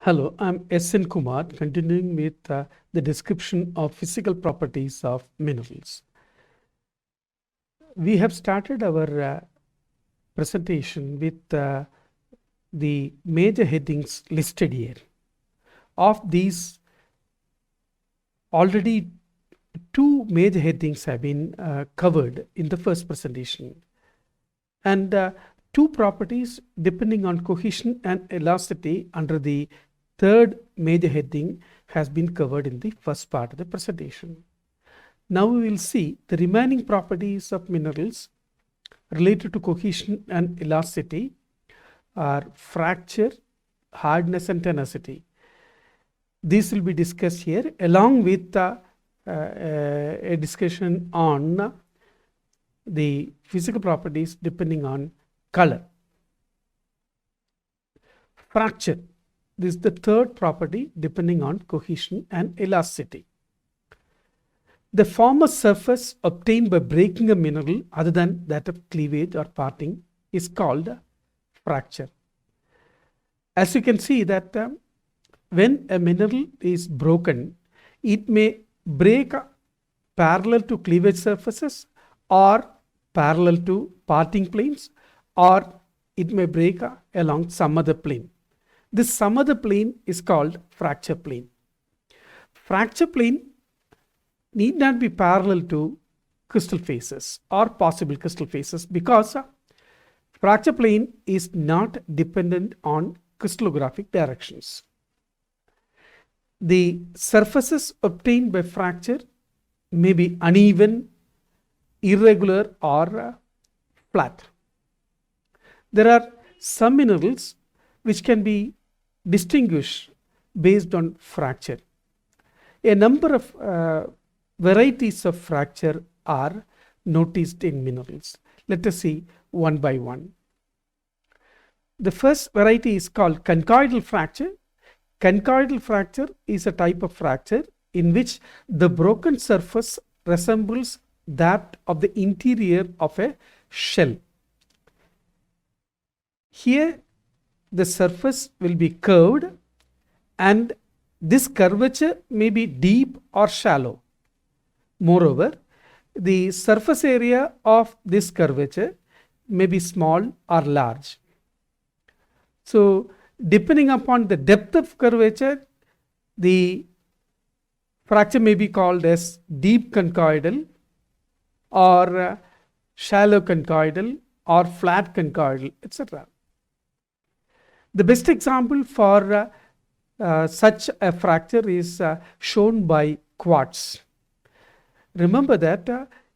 Hello, I'm S.N. Kumar, continuing with the description of physical properties of minerals. We have started our presentation with the major headings listed here. Of these, already two major headings have been covered in the first presentation, and two properties depending on cohesion and elasticity under the third major heading has been covered in the first part of the presentation. Now we will see the remaining properties of minerals related to cohesion and elasticity are fracture, hardness and tenacity. These will be discussed here along with a discussion on the physical properties depending on color. Fracture. This is the third property depending on cohesion and elasticity. The former surface obtained by breaking a mineral other than that of cleavage or parting is called fracture. As you can see that when a mineral is broken, it may break parallel to cleavage surfaces or parallel to parting planes, or it may break along some other plane. This some other plane is called fracture plane. Fracture plane need not be parallel to crystal faces or possible crystal faces because fracture plane is not dependent on crystallographic directions. The surfaces obtained by fracture may be uneven, irregular or flat. There are some minerals which can be distinguished based on fracture. A number of varieties of fracture are noticed in minerals. Let us see one by one. The first variety is called conchoidal fracture. Conchoidal fracture is a type of fracture in which the broken surface resembles that of the interior of a shell. Here the surface will be curved and this curvature may be deep or shallow. Moreover, the surface area of this curvature may be small or large. So, depending upon the depth of curvature, the fracture may be called as deep conchoidal or shallow conchoidal or flat conchoidal, etc. The best example for such a fracture is shown by quartz. Remember that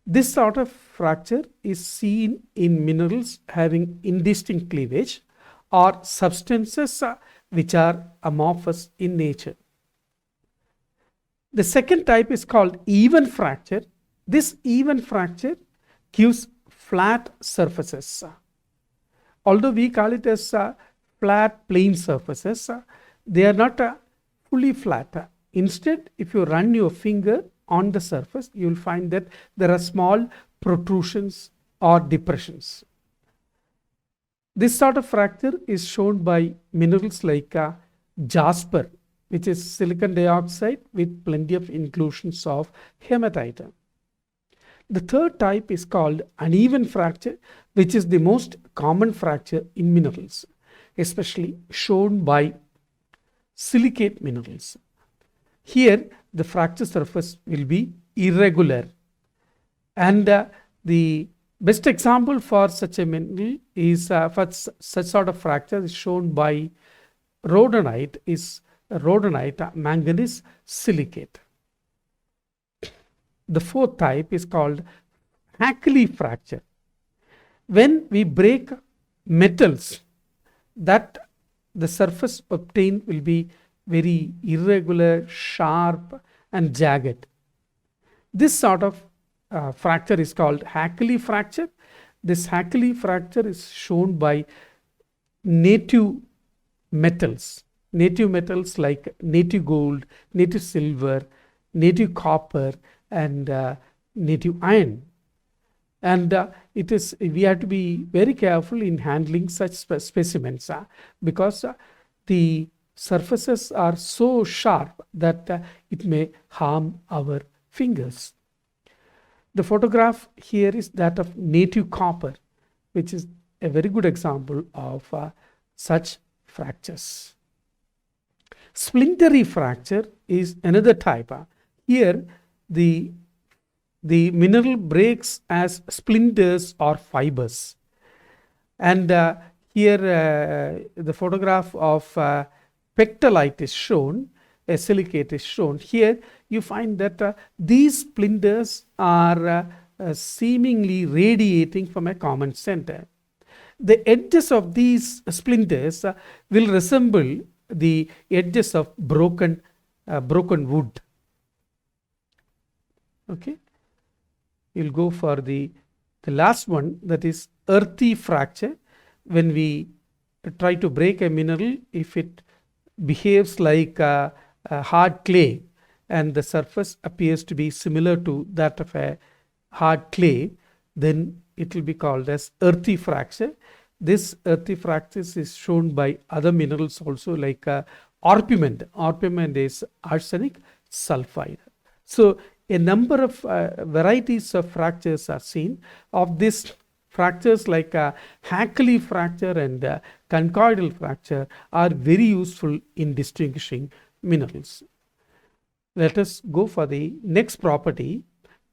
this sort of fracture is seen in minerals having indistinct cleavage or substances which are amorphous in nature. The second type is called even fracture. This even fracture gives flat surfaces. Although we call it as flat plane surfaces, they are not fully flat. Instead, if you run your finger on the surface, you will find that there are small protrusions or depressions. This sort of fracture is shown by minerals like jasper, which is silicon dioxide with plenty of inclusions of hematite. The third type is called uneven fracture, which is the most common fracture in minerals, especially shown by silicate minerals. Here the fracture surface will be irregular, and the best example for such a mineral is for such sort of fracture is shown by rhodonite, manganese silicate. The fourth type is called Hackley fracture. When we break metals, that the surface obtained will be very irregular, sharp and jagged. This sort of fracture is called Hackley fracture. This Hackley fracture is shown by native metals like native gold, native silver, native copper and native iron. And we have to be very careful in handling such specimens because the surfaces are so sharp that it may harm our fingers. The photograph here is that of native copper, which is a very good example of such fractures. Splintery fracture is another type. Here, the mineral breaks as splinters or fibers. And here, the photograph of pectolite is shown, a silicate is shown. Here, you find that these splinters are seemingly radiating from a common center. The edges of these splinters will resemble the edges of broken wood. Okay, we'll go for the last one, that is earthy fracture. When we try to break a mineral, if it behaves like a hard clay and the surface appears to be similar to that of a hard clay, then it will be called as earthy fracture. This earthy fracture is shown by other minerals also, like orpiment. Orpiment is arsenic sulfide. So a number of varieties of fractures are seen. Of these fractures, like Hackley fracture and conchoidal fracture, are very useful in distinguishing minerals. Let us go for the next property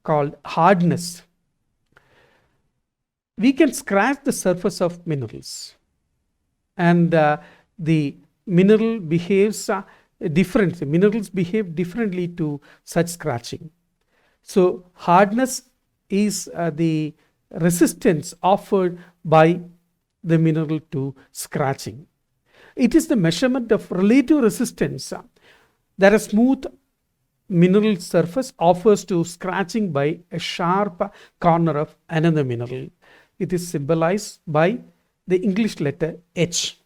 called hardness. We can scratch the surface of minerals, and the mineral behaves differently. Minerals behave differently to such scratching. So hardness is the resistance offered by the mineral to scratching. It is the measurement of relative resistance that a smooth mineral surface offers to scratching by a sharp corner of another mineral. It is symbolized by the English letter H.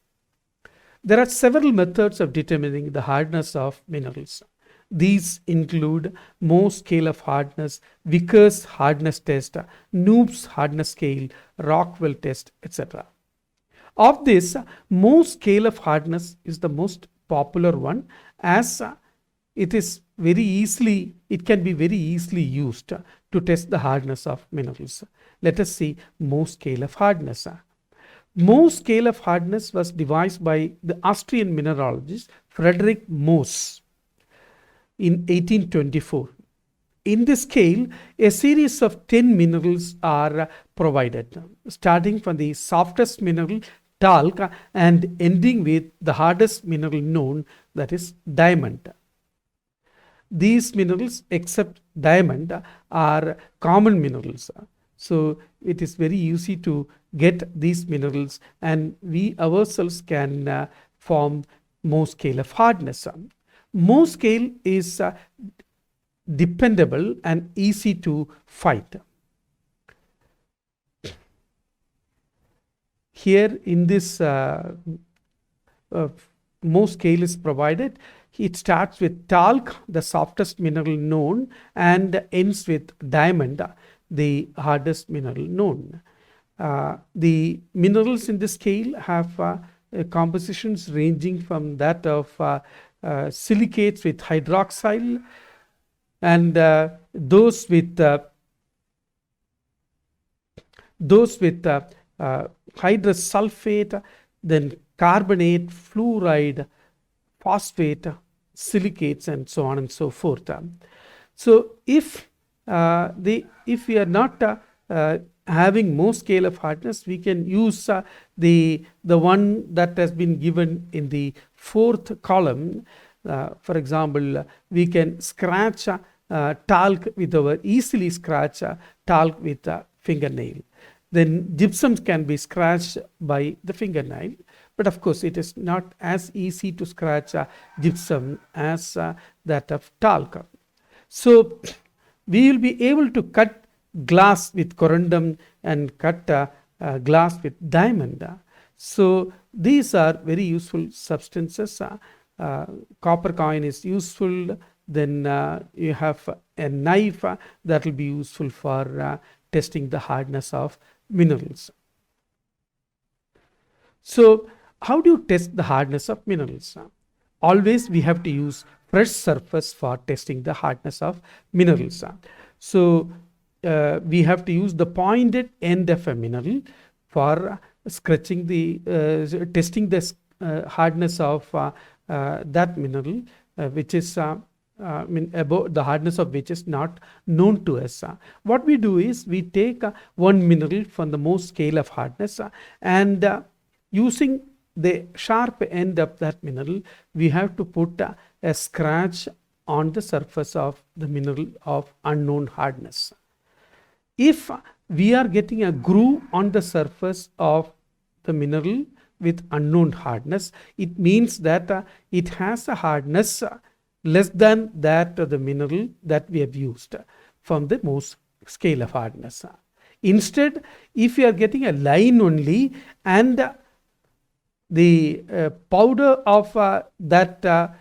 There are several methods of determining the hardness of minerals. These include Mohs scale of hardness, Vickers hardness test, Knoop's hardness scale, Rockwell test, etc. Of this, Mohs scale of hardness is the most popular one, as it can be very easily used to test the hardness of minerals. Let us see Mohs scale of hardness. Mohs scale of hardness was devised by the Austrian mineralogist Friedrich Mohs in 1824. In this scale, a series of 10 minerals are provided, starting from the softest mineral, talc, and ending with the hardest mineral known, that is diamond. These minerals, except diamond, are common minerals. So it is very easy to get these minerals, and we ourselves can form Mohs scale of hardness. Mohs scale is dependable and easy to find. Here in this Mohs scale is provided. It starts with talc, the softest mineral known, and ends with diamond, the hardest mineral known. The minerals in this scale have compositions ranging from that of silicates with hydroxyl, and those with hydrous sulfate, then carbonate, fluoride, phosphate, silicates, and so on and so forth. So if we are not having Mohs scale of hardness, we can use the one that has been given in the fourth column. For example, we can scratch talc with easily scratch talc with a fingernail. Then gypsum can be scratched by the fingernail, but of course it is not as easy to scratch gypsum as that of talc. So we will be able to cut glass with corundum and cut glass with diamond. So these are very useful substances. Copper coin is useful. Then you have a knife that will be useful for testing the hardness of minerals. So how do you test the hardness of minerals? always we have to use fresh surface for testing the hardness of minerals. So we have to use the pointed end of a mineral for scratching the testing the hardness of that mineral, which is about the hardness of which is not known to us. What we do is we take one mineral from the most scale of hardness and using the sharp end of that mineral, we have to put a scratch on the surface of the mineral of unknown hardness. If we are getting a groove on the surface of the mineral with unknown hardness, it means that it has a hardness less than that of the mineral that we have used from the most scale of hardness. Instead, if we are getting a line only and the powder of that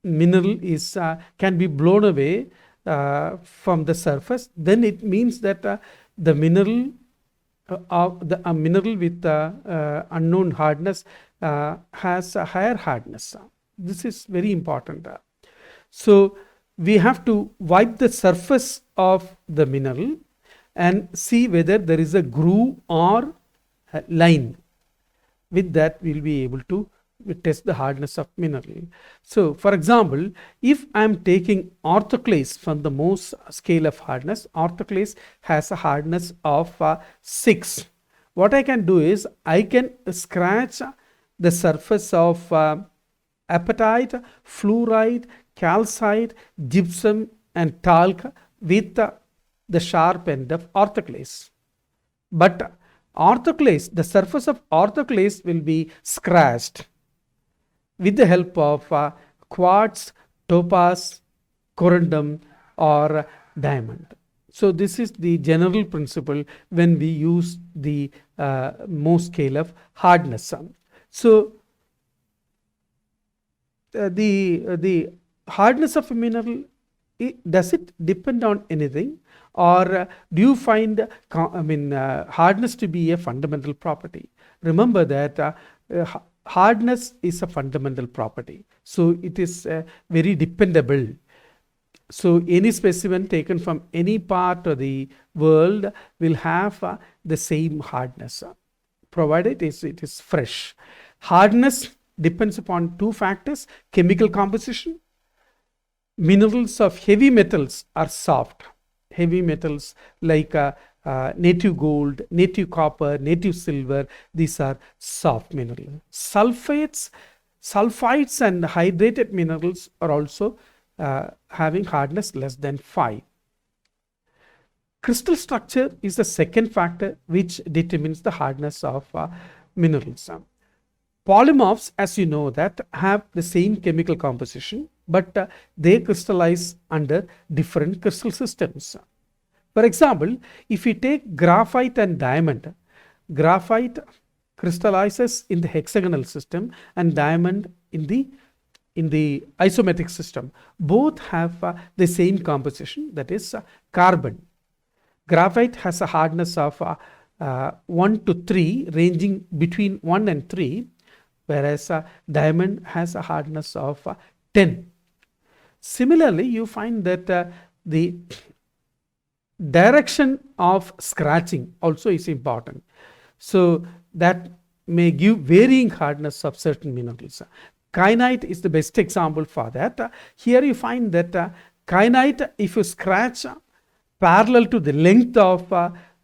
mineral is can be blown away from the surface, then it means that the mineral of the mineral with unknown hardness has a higher hardness. This is very important. So we have to wipe the surface of the mineral and see whether there is a groove or a line. With that, we'll be able to test the hardness of mineral. So for example, if I am taking orthoclase from the most scale of hardness, orthoclase has a hardness of 6. What I can do is I can scratch the surface of apatite, fluorite, calcite, gypsum and talc with the sharp end of orthoclase. But orthoclase, the surface of orthoclase will be scratched with the help of quartz, topaz, corundum or diamond. So this is the general principle when we use the Mohs scale of hardness. So the hardness of a mineral, does it depend on anything, or do you find hardness to be a fundamental property? Remember that hardness is a fundamental property, so it is very dependable. So any specimen taken from any part of the world will have the same hardness, provided it is fresh. Hardness depends upon two factors: chemical composition. Minerals of heavy metals are soft. Heavy metals like native gold, native copper, native silver, these are soft minerals. Sulfides and hydrated minerals are also having hardness less than 5. Crystal structure is the second factor which determines the hardness of minerals. Polymorphs, as you know, that have the same chemical composition, but they crystallize under different crystal systems. For example, if we take graphite and diamond, graphite crystallizes in the hexagonal system and diamond in the isometric system. Both have the same composition, that is carbon. Graphite has a hardness of 1 to 3, ranging between 1 and 3, whereas diamond has a hardness of 10. Similarly, you find that the direction of scratching also is important. So that may give varying hardness of certain minerals. Kyanite is the best example for that. Here you find that kyanite, if you scratch parallel to the length of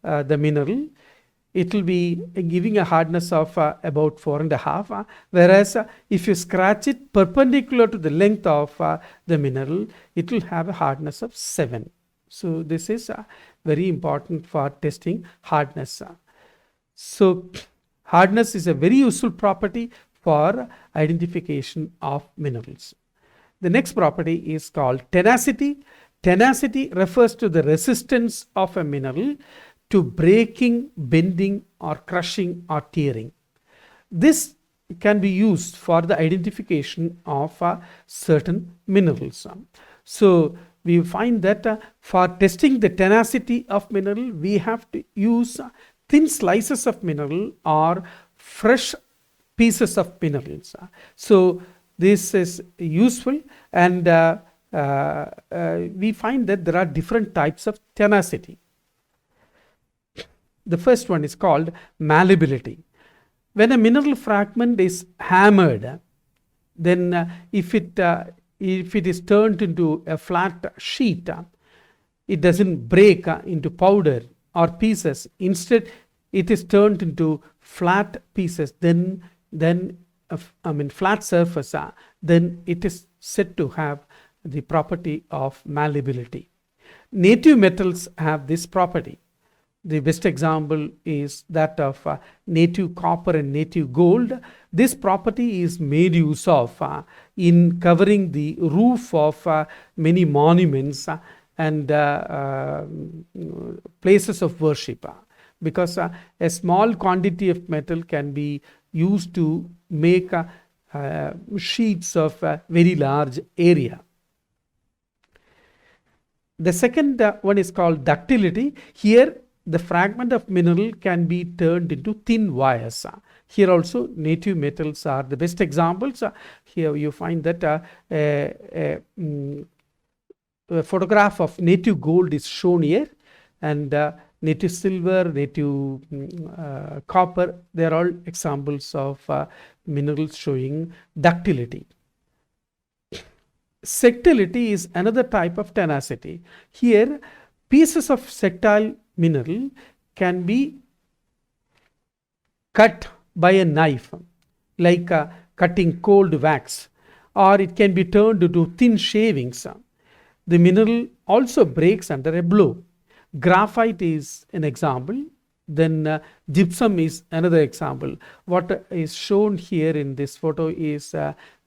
the mineral, it will be giving a hardness of about 4.5, whereas if you scratch it perpendicular to the length of the mineral, it will have a hardness of 7. So this is very important for testing hardness. So hardness is a very useful property for identification of minerals. The next property is called tenacity. Tenacity refers to the resistance of a mineral to breaking, bending or crushing or tearing. This can be used for the identification of certain minerals. So we find that for testing the tenacity of mineral, we have to use thin slices of mineral or fresh pieces of minerals. So This is useful, and we find that there are different types of tenacity. The first one is called malleability. When a mineral fragment is hammered, then if it is turned into a flat sheet, it doesn't break into powder or pieces. Instead, it is turned into flat pieces. Then flat surface. Then it is said to have the property of malleability. Native metals have this property. The best example is that of native copper and native gold. This property is made use of in covering the roof of many monuments and places of worship, because a small quantity of metal can be used to make sheets of a very large area. The second one is called ductility. Here the fragment of mineral can be turned into thin wires. Here also native metals are the best examples. Here you find that a photograph of native gold is shown here, and native silver, native copper, they are all examples of minerals showing ductility. Sectility is another type of tenacity. Here pieces of sectile mineral can be cut by a knife, like cutting cold wax, or it can be turned into thin shavings. The mineral also breaks under a blow. Graphite is an example. Then gypsum is another example. What is shown here in this photo is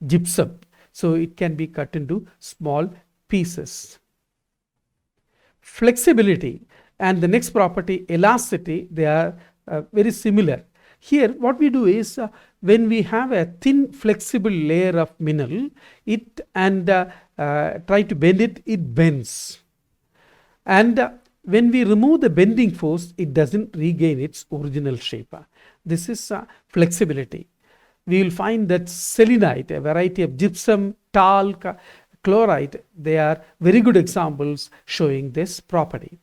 gypsum. So it can be cut into small pieces. Flexibility and the next property, elasticity, they are very similar. Here what we do is when we have a thin flexible layer of mineral, it and try to bend it, it bends. And when we remove the bending force, it doesn't regain its original shape. This is flexibility. We will find that selenite, a variety of gypsum, talc, chlorite, they are very good examples showing this property.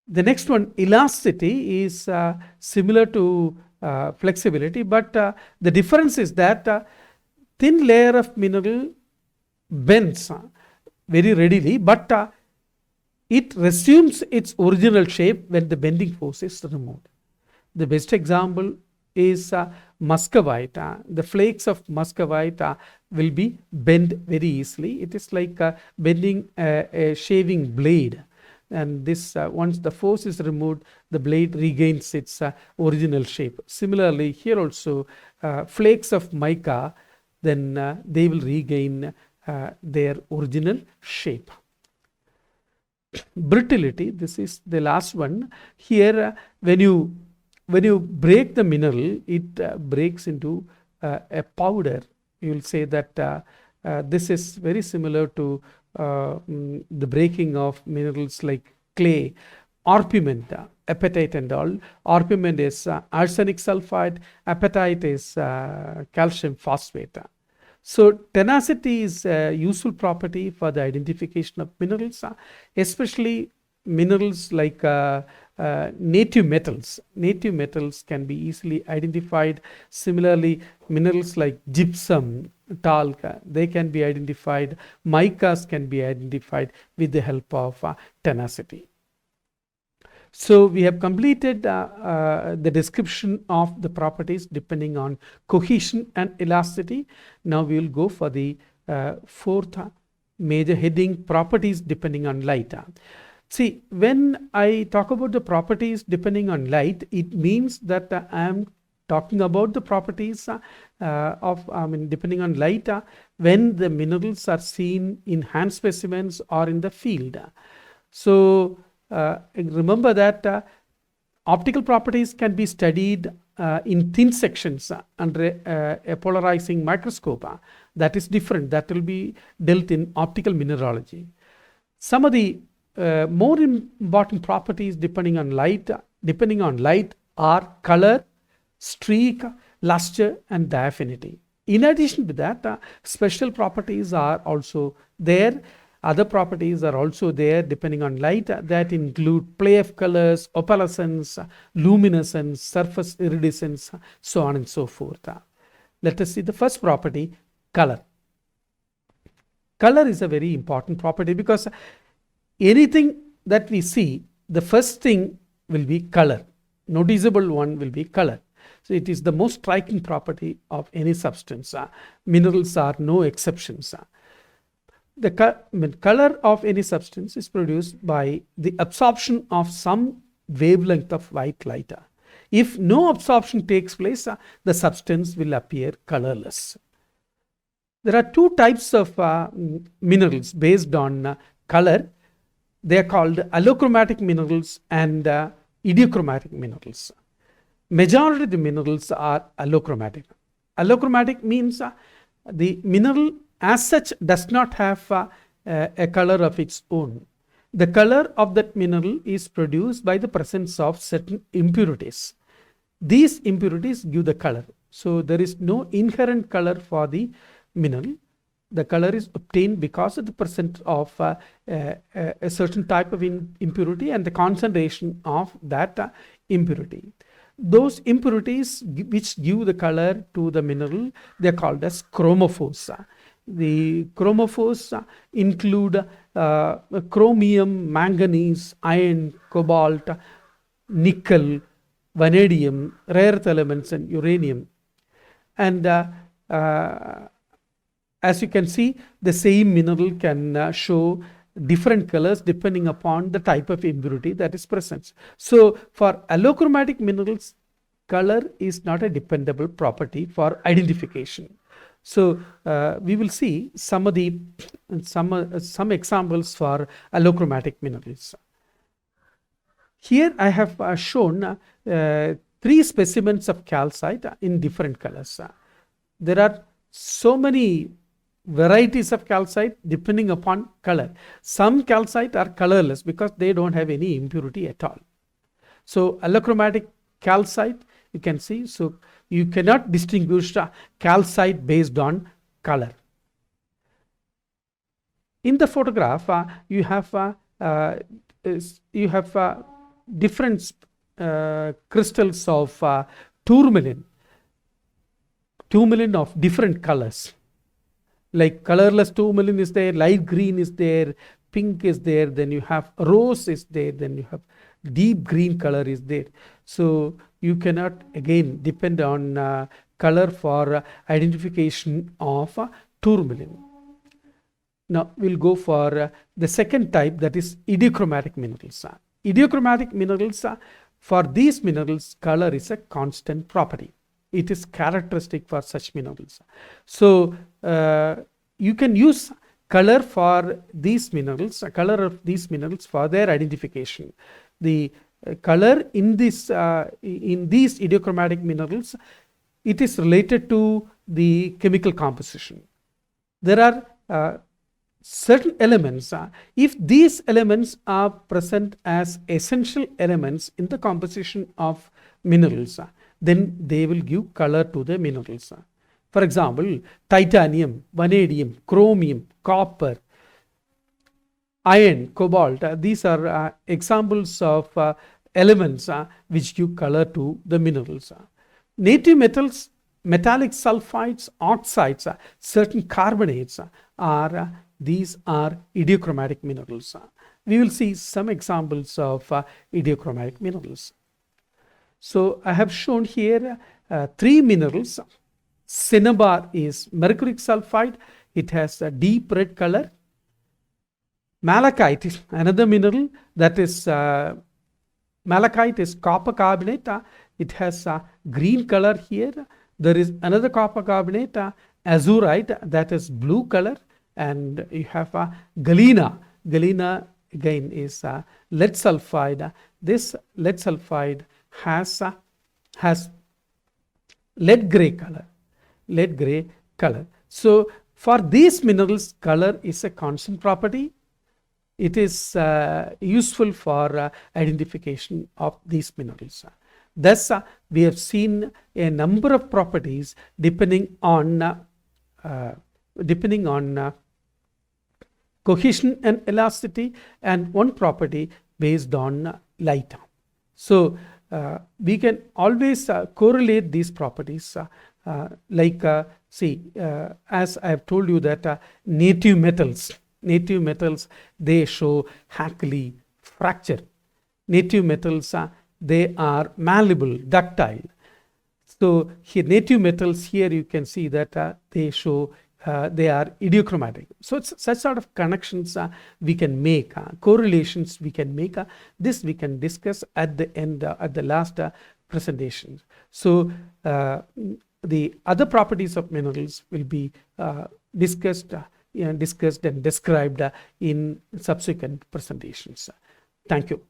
The next one, elasticity, is similar to flexibility, but the difference is that thin layer of mineral bends very readily, but it resumes its original shape when the bending force is removed. The best example is muscovite. The flakes of muscovite will be bent very easily. It is like bending a shaving blade, and this once the force is removed, the blade regains its original shape. Similarly, here also flakes of mica, then they will regain their original shape. Brittlity, this is the last one. Here when you break the mineral, it breaks into a powder. You will say that this is very similar to the breaking of minerals like clay, orpiment, apatite and all. Orpiment is arsenic sulfide, apatite is calcium phosphate. So tenacity is a useful property for the identification of minerals, especially minerals like native metals. Native metals can be easily identified. Similarly, minerals like gypsum, talc, they can be identified. Micas can be identified with the help of tenacity. So we have completed the description of the properties depending on cohesion and elasticity. Now we will go for the fourth major heading, properties depending on light. See, when I talk about the properties depending on light, it means that I am talking about the properties depending on light when the minerals are seen in hand specimens or in the field. So remember that optical properties can be studied in thin sections under a polarizing microscope. That is different. That will be dealt in optical mineralogy. Some of the more important properties depending on light are color, streak, luster, and diaphanity. In addition to that, special properties are also there. Other properties are also there depending on light that include play of colors, opalescence, luminescence, surface iridescence, so on and so forth. Let us see the first property, color. Color is a very important property because anything that we see, the first thing will be color. Noticeable one will be color. So it is the most striking property of any substance. Minerals are no exceptions. The color of any substance is produced by the absorption of some wavelength of white light. If no absorption takes place, the substance will appear colorless. There are two types of minerals based on color. They are called allochromatic minerals and idiochromatic minerals. Majority of the minerals are allochromatic. Allochromatic means the mineral as such does not have a color of its own. The color of that mineral is produced by the presence of certain impurities. These impurities give the color. So there is no inherent color for the mineral. The color is obtained because of the presence of a certain type of impurity and the concentration of that impurity. Those impurities which give the color to the mineral, they are called as chromophores. The chromophores include chromium, manganese, iron, cobalt, nickel, vanadium, rare earth elements, and uranium. And as you can see, the same mineral can show different colors depending upon the type of impurity that is present. So for allochromatic minerals, color is not a dependable property for identification. So we will see some examples for allochromatic minerals. Here I have shown 3 specimens of calcite in different colors. There are so many varieties of calcite depending upon color. Some calcite are colorless because they don't have any impurity at all. So allochromatic calcite, you can see, so you cannot distinguish calcite based on color. In the photograph, you have different crystals of tourmaline of different colors. Like colorless tourmaline is there, light green is there, pink is there, then you have rose is there, then you have deep green color is there. So you cannot again depend on color for identification of tourmaline. Now we'll go for the second type, that is idiochromatic minerals. Idiochromatic minerals, for these minerals, color is a constant property. It is characteristic for such minerals. So you can use color for these minerals, color of these minerals for their identification. The color in these idiochromatic minerals, it is related to the chemical composition. There are certain elements, if these elements are present as essential elements in the composition of minerals, then they will give color to the minerals. For example, titanium, vanadium, chromium, copper, iron, cobalt, these are examples of elements which give color to the minerals. Native metals, metallic sulfides, oxides, certain carbonates these are idiochromatic minerals. We will see some examples of idiochromatic minerals. So I have shown here 3 minerals. Cinnabar is mercuric sulfide. It has a deep red color. Malachite is another mineral, that is malachite is copper carbonate. It has a green color here. There is another copper carbonate, azurite, that is blue color. And you have galena. Galena again is lead sulfide. This lead sulfide has lead gray color. Lead gray color. So for these minerals, color is a constant property. It is useful for identification of these minerals. Thus, we have seen a number of properties depending on cohesion and elasticity, and one property based on light. So we can always correlate these properties, as I have told you that native metals, they show Hackley fracture. Native metals, they are malleable, ductile. So here, native metals, here you can see that they show they are idiochromatic. So it's such sort of connections we can make, correlations we can make. This we can discuss at the end, at the last presentation. So the other properties of minerals will be discussed and described in subsequent presentations. Thank you.